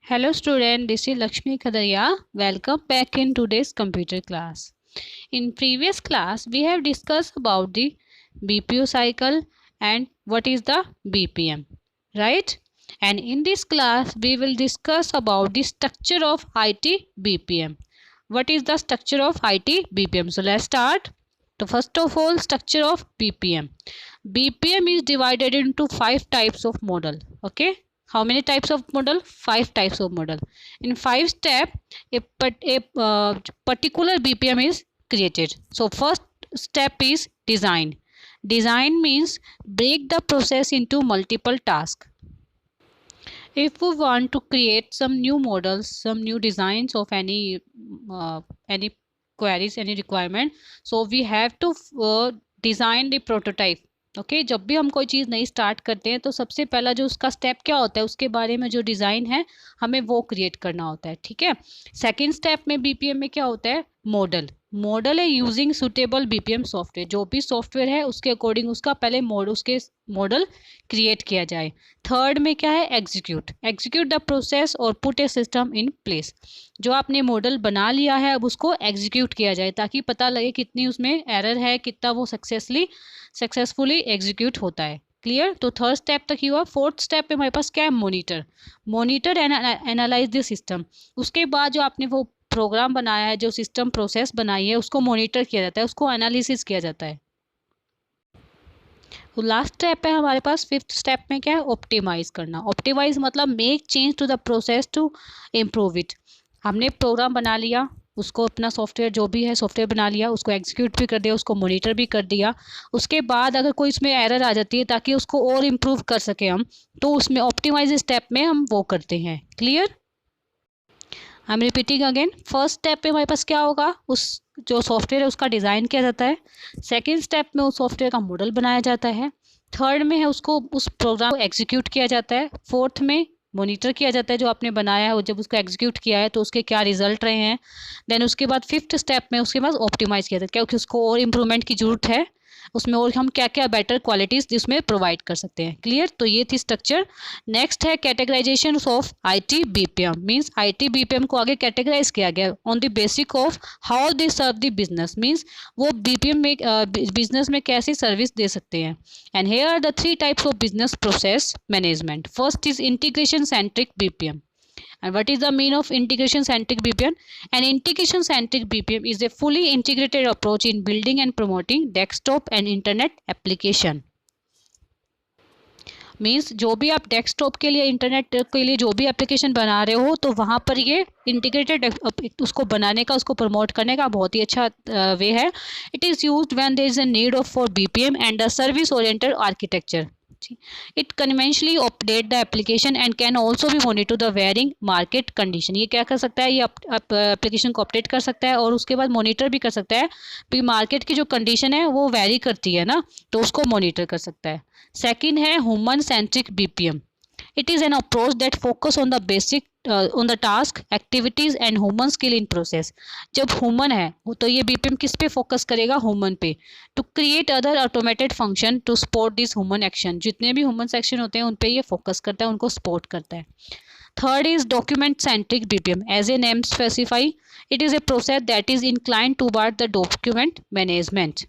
Hello student, this is Lakshmi Khadaria. Welcome back in today's computer class. In previous class, we have discussed about the BPO cycle and what is the BPM, right? And in this class, we will discuss about the structure of IT BPM. What is the structure of IT BPM? So let's start. So first of all, structure of BPM. BPM is divided into 5 types of model. Okay, how many types of model? 5 types of model. In 5 step, a particular BPM is created. So first step is design. Design means break the process into multiple tasks. If we want to create some new models, some new designs of any queries, any requirement, so we have to design the prototype. Okay जब भी हम कोई चीज़ नई start करते हैं तो सबसे पहला जो उसका स्टेप क्या होता है, उसके बारे में जो डिज़ाइन है हमें वो क्रिएट करना होता है. ठीक है. सेकंड स्टेप में बीपीएम में क्या होता है? मॉडल. मॉडल है यूजिंग सुटेबल बीपीएम सॉफ्टवेयर. जो भी सॉफ्टवेयर है उसके अकॉर्डिंग उसका पहले उसके मॉडल क्रिएट किया जाए. थर्ड में क्या है? एग्जीक्यूट. एग्जीक्यूट द प्रोसेस और put A system in place. जो आपने मॉडल बना लिया है अब उसको एग्जीक्यूट किया जाए ताकि पता लगे कितनी उसमें एरर है, कितना वो सक्सेसफुली एग्जीक्यूट होता है. क्लियर. तो थर्ड स्टेप तक ही हुआ. फोर्थ स्टेप पे हमारे पास क्या है? Monitor. Monitor and analyse the system. उसके बाद जो आपने वो प्रोग्राम बनाया है, जो सिस्टम प्रोसेस बनाई है, उसको मॉनिटर किया जाता है, उसको एनालिसिस किया जाता है. तो लास्ट स्टेप है हमारे पास. फिफ्थ स्टेप में क्या है? ऑप्टिमाइज करना. ऑप्टिमाइज मतलब make change to the process to improve it. हमने प्रोग्राम बना लिया, उसको अपना सॉफ्टवेयर जो भी है सॉफ्टवेयर बना लिया, उसको एग्जीक्यूट भी कर दिया, उसको मॉनिटर भी कर दिया. उसके बाद अगर कोई इसमें एरर आ जाती है ताकि उसको और इम्प्रूव कर सके हम, तो उसमें ऑप्टिमाइज स्टेप में हम वो करते हैं. Clear. I am repeating again. First step पे हमारे पास क्या होगा? उस जो सॉफ्टवेयर है उसका डिज़ाइन किया जाता है. सेकेंड स्टेप में उस सॉफ्टवेयर का मॉडल बनाया जाता है. थर्ड में है उसको उस प्रोग्राम को एग्जीक्यूट किया जाता है. फोर्थ में मॉनिटर किया जाता है जो आपने बनाया है, जब उसको एग्जीक्यूट किया है तो उसके क्या रिजल्ट रहे हैं. देन उसके बाद फिफ्थ स्टेप में उसके बाद ऑप्टिमाइज किया जाता है क्योंकि उसको और इम्प्रूवमेंट की जरूरत है, उसमें और हम क्या क्या बेटर क्वालिटीज़ जिसमें प्रोवाइड कर सकते हैं. क्लियर. तो ये थी स्ट्रक्चर. नेक्स्ट है categorisation of IT BPM. Means IT BPM को आगे कैटेगराइज किया गया on the basic of how they serve the business. Means वो बीपीएम में बिजनेस में कैसी सर्विस दे सकते हैं. And here are the 3 types of business process management. First is integration centric BPM. And what is the mean of integration centric BPM? An integration centric BPM is a fully integrated approach in building and promoting desktop and internet application. Means जो भी आप desktop के लिए, internet के लिए जो भी application बना रहे हो तो वहाँ पर ये इंटीग्रेटेड उसको बनाने का, उसको प्रमोट करने का बहुत ही अच्छा वे है. It is used when there is a need of for BPM and a service oriented architecture. It conventionally update the application and can also be monitor the varying market condition. ये क्या कर सकता है? ये application को update कर सकता है और उसके बाद मॉनिटर भी कर सकता है कि मार्केट की जो कंडीशन है वो वेरी करती है ना, तो उसको मॉनिटर कर सकता है. सेकंड है human centric BPM. It is an approach that focus on the basic on the task, activities and human skill in process. जब ह्यूमन है तो ये बीपीएम किस पे फोकस करेगा? ह्यूमन पे. To create other automated function to support this human action. जितने भी ह्यूमन सेक्शन होते हैं उन पे ये फोकस करता है, उनको सपोर्ट करता है. Third is document centric BPM. As a name specify, it is a process that is inclined toward the document management.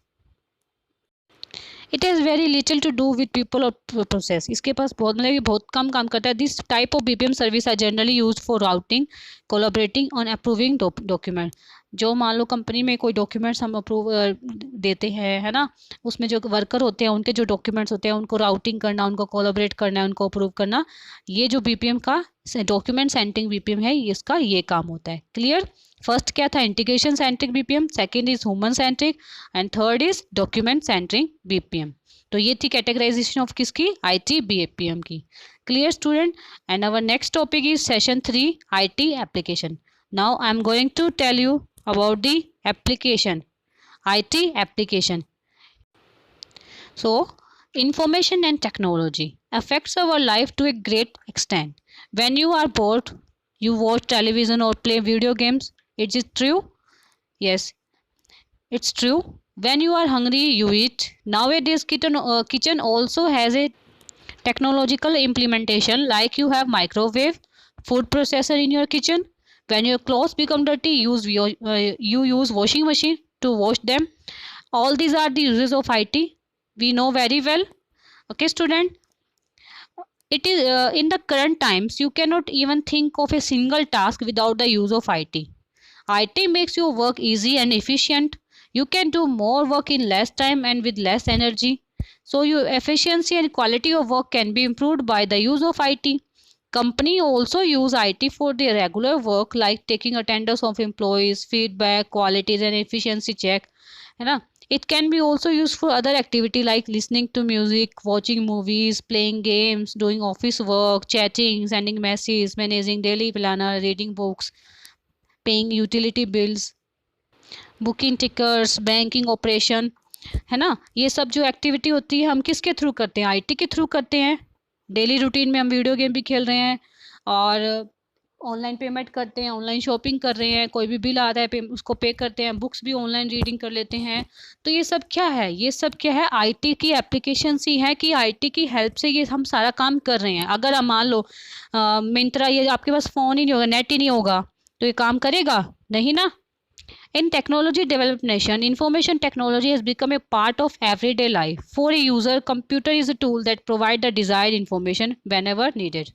It has very little to do with people और प्रोसेस. इसके पास बहुत कम काम करता है. This type of BPM service are generally use for routing, collaborating on approving document. जो मान लो कंपनी में कोई डॉक्यूमेंट्स हम अप्रूव देते हैं, है ना, उसमें जो वर्कर होते हैं उनके जो डॉक्यूमेंट्स होते हैं उनको राउटिंग करना, उनको कोलैबोरेट करना है, उनको अप्रूव करना, ये जो बीपीएम का डॉक्यूमेंट सेंट्रिक बीपीएम है इसका ये काम होता है. क्लियर. फर्स्ट क्या था? Integration centric BPM. Second is human centric and third is document centric BPM. तो ये थी कैटेगराइजेशन ऑफ किसकी? आईटी बीपीएम की. Clear student. And our next topic is session 3 IT application. Now I am going to tell you about the application, IT application. So information and technology affects our life to a great extent. When you are bored, you watch television or play video games. Is it true? Yes, it's true. When you are hungry, you eat. Nowadays kitchen also has a technological implementation like you have microwave, food processor in your kitchen. When your clothes become dirty, you use washing machine to wash them. All these are the uses of IT. We know very well. Okay, student. It is in the current times you cannot even think of a single task without the use of IT. IT makes your work easy and efficient. You can do more work in less time and with less energy. So your efficiency and quality of work can be improved by the use of IT. Company also use IT for their regular work like taking attendance of employees, feedback, qualities and efficiency check. है ना? It can be also used for other activity like listening to music, watching movies, playing games, doing office work, chatting, sending messages, managing daily planner, reading books, paying utility bills, booking tickets, banking operation, है ना? ये सब जो activity होती है हम किसके through करते हैं? आईटी के थ्रू करते हैं। डेली रूटीन में हम वीडियो गेम भी खेल रहे हैं और ऑनलाइन पेमेंट करते हैं, ऑनलाइन शॉपिंग कर रहे हैं, कोई भी बिल आता है उसको पे करते हैं, बुक्स भी ऑनलाइन रीडिंग कर लेते हैं। तो ये सब क्या है? ये सब क्या है? आईटी की एप्लीकेशन ही है कि आईटी की हेल्प से ये हम सारा काम कर रहे हैं। अगर आप मान लो मिंत्रा, ये आपके पास फ़ोन ही नहीं होगा, नेट ही नहीं होगा, तो ये काम करेगा नहीं ना। In technology developed nation, information technology has become a part of everyday life. For a user, computer is a tool that provides the desired information whenever needed.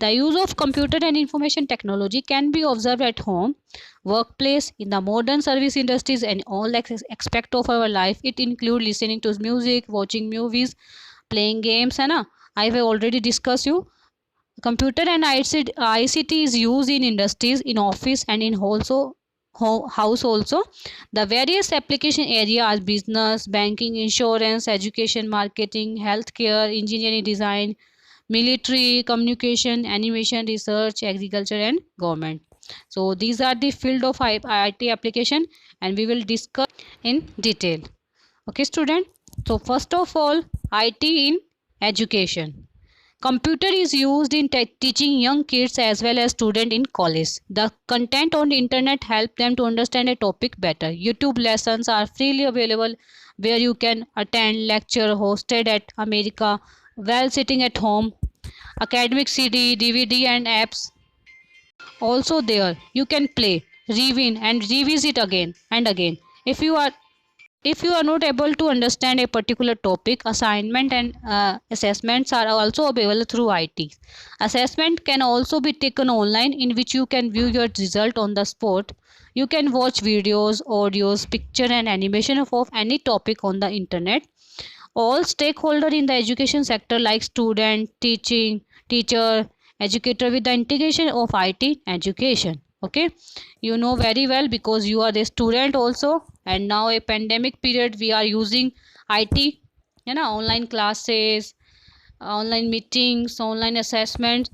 The use of computer and information technology can be observed at home, workplace, in the modern service industries, and all aspects of our life. It includes listening to music, watching movies, playing games, है ना? I have already discussed you. Computer and ICT is used in industries, in office, and in house also. The various application areas: business, banking, insurance, education, marketing, healthcare, engineering, design, military, communication, animation, research, agriculture, and government. So these are the field of IT application, and we will discuss in detail. Okay, student. So first of all, IT in education. Computer is used in teaching young kids as well as students in college. The content on the internet help them to understand a topic better. YouTube lessons are freely available where you can attend lecture hosted at America while sitting at home. Academic CD, DVD and apps also there. You can play, rewind and revisit again and again. If you are not able to understand a particular topic, assignment and assessments are also available through IT. Assessment can also be taken online, in which you can view your result on the spot. You can watch videos, audios, picture and animation of any topic on the internet. All stakeholders in the education sector like student, teacher, educator with the integration of IT education. Okay, you know very well because you are the student also, and now a pandemic period we are using IT, you know, online classes, online meetings, online assessments.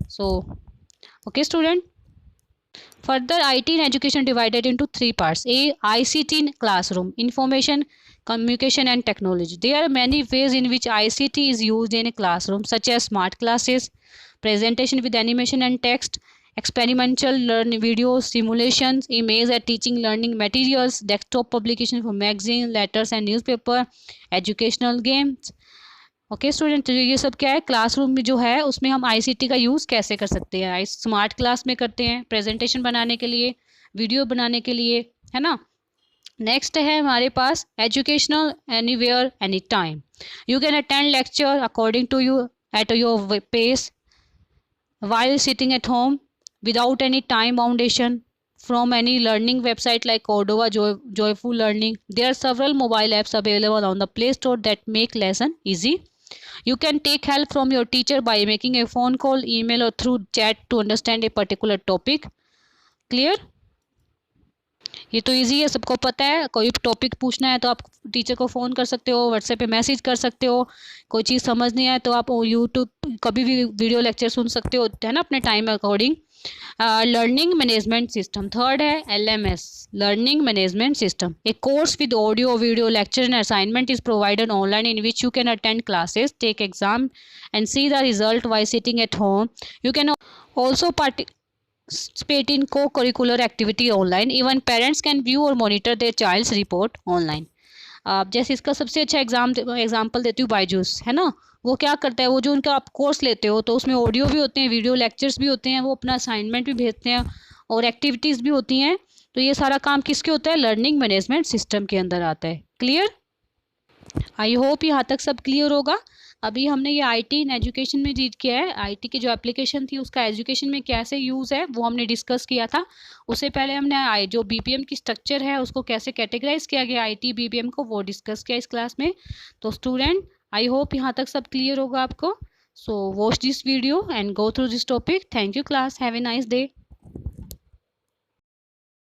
So okay, student. Further, IT in education divided into three parts. A, ICT in classroom, information, communication and technology. There are many ways in which ICT is used in a classroom, such as smart classes, presentation with animation and text, experimental learning videos, simulations, image and teaching learning materials, desktop publication for magazine, letters and newspaper, educational games. Okay student, तो ये सब क्या है? Classroom में जो है उसमें हम आईसीटी का यूज़ कैसे कर सकते हैं? स्मार्ट क्लास में करते हैं प्रेजेंटेशन बनाने के लिए, वीडियो बनाने के लिए, है ना। नेक्स्ट है हमारे पास educational anywhere any time. You can attend lecture according to you at your pace while sitting at home without any time foundation from any learning website like Cordova, Joyful Learning. There are several mobile apps available on the Play Store that make lesson easy. You can take help from your teacher by making a phone call, email or through chat to understand a particular topic. Clear? ये तो easy है, सबको पता है. कोई topic पूछना है तो आप टीचर को फ़ोन कर सकते हो, व्हाट्सएप पे मैसेज कर सकते हो. कोई चीज़ समझ नहीं आए तो आप यूट्यूब कभी भी वीडियो लेक्चर सुन सकते हो, है ना, अपने time according. Learning management system. Third है LMS, learning management system. A course with audio, video, lecture and assignment is provided online in which you can attend classes, take exam and see the result by sitting at home. You can also participate in co-curricular activity online. Even parents can view or monitor their child's report online. जैसे इसका सबसे अच्छा example देती हूँ बायजूस, है ना. वो क्या करता है, वो जो उनका आप कोर्स लेते हो तो उसमें ऑडियो भी होते हैं, वीडियो लेक्चर्स भी होते हैं, वो अपना असाइनमेंट भी भेजते हैं और एक्टिविटीज़ भी होती हैं। तो ये सारा काम किसके होता है, लर्निंग मैनेजमेंट सिस्टम के अंदर आता है। क्लियर? आई होप यहाँ तक सब क्लियर होगा। अभी हमने ये आईटी इन एजुकेशन में रीड किया है, आईटी की जो एप्लीकेशन थी उसका एजुकेशन में कैसे यूज़ है वो हमने डिस्कस किया था। उससे पहले हमने जो बीपीएम की स्ट्रक्चर है उसको कैसे कैटेगराइज किया गया आईटी बीपीएम को, वो डिस्कस किया इस क्लास में। तो स्टूडेंट, आई होप यहाँ तक सब क्लियर होगा आपको। So watch this video and go through this topic. Thank you class, have a nice day.